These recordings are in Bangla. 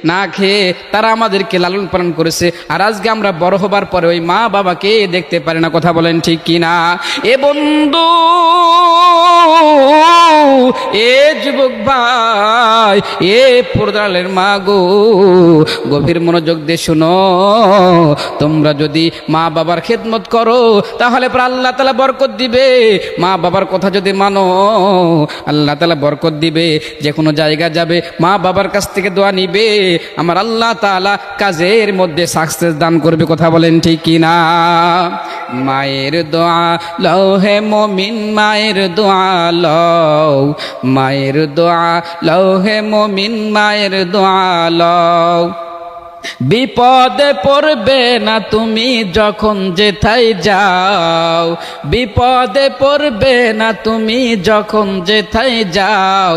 না খেয়ে তারা আমাদেরকে লালন পালন করেছে, আর আজকে আমরা বড় হবার পরে ওই মা বাবাকে দেখতে পারি না। কথা বলেন ঠিক কিনা? এ বন্ধু, এ যুবক ভাই, এ পর্দালের মা গো, গভীর মনোযোগ দিয়ে শুনো। তোমরা যদি মা বাবার খেদমত করো তাহলে পর আল্লাহ তাআলা বরকত দিবে। মা বাবার কথা যদি মানো আল্লাহ তাআলা বরকত দিবে। যে কোনো জায়গা যাবে মা বাবার কাছ থেকে দোয়া নিবে, আমার আল্লাহ তাআলা কাজের মধ্যে সাকসেস দান করবে। কথা বলেন ঠিক কিনা? মায়ের দোয়া লও হে মুমিন, মায়ের দোয়া লও, মায়ের দোয়া লও হে মুমিন, মায়ের দোয়া লও। বিপদে পড়বে না তুমি যখন যেথায় যাও, বিপদে পড়বে না তুমি যখন যেথায় যাও।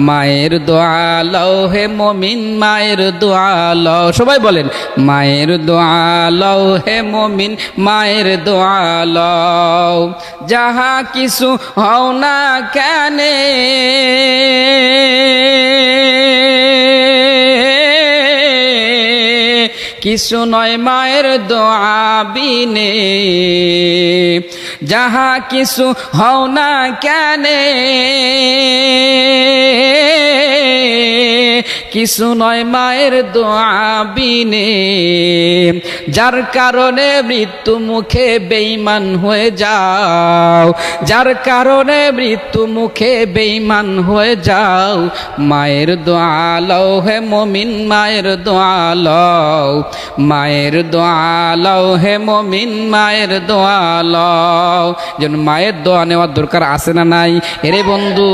মায়ের দোয়া লও হে মুমিন, মায়ের দোয়া লও। সবাই বলেন, মায়ের দোয়া লও হে মুমিন, মায়ের দোয়া লও। যাহা কিছু হও না কেনে কিছু নয় মায়ের দোয়া বিনে, যাহা কিছু হও না কেনে কিছু নয় মায়ের দোয়া বিনে। যার কারণে মৃত্যু মুখে বেঈমান হয়ে যাও, যার কারণে মৃত্যু মুখে বেঈমান হয়ে যাও। মায়ের দোয়া লও হে মুমিন, মায়ের দোয়া লও, মায়ের দোয়া লও হে মুমিন, মায়ের দোয়া লও। যেন মায়ের দোয়া নেওয়ার দরকার আছে না নাই? এরে বন্ধু,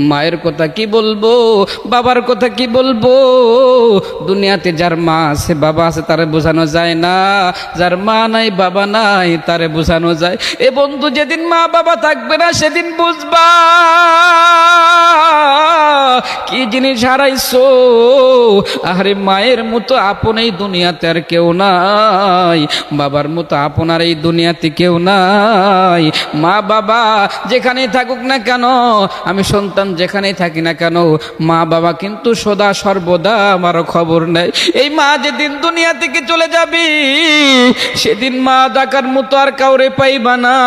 মায়ের কথা কি বলবো, বাবার কথা কি বলবো? দুনিয়াতে যার মা আছে বাবা আছে তারে বোঝানো যায় না, যার মা নাই বাবা নাই তারে বোঝানো যায়। এ বন্ধু, যেদিন মা বাবা থাকবে না সেদিন বুঝবা কি জিনিস হারাইছো। আরে মায়ের মতো আপন এই দুনিয়াতে আর কেউ নাই, বাবার মতো আপন আর এই দুনিয়াতে কেউ নাই। মা বাবা যেখানেই থাকুক না কেন, আমি সন্তান যেখানেই থাকি না কেন, মা বাবা কিন্তু সদা সর্বদা আমার খবর নেয়। এই মা যেদিন দুনিয়া থেকে চলে যাবি সেদিন মা ডাকার মতো আর কাউরে পাইবা না।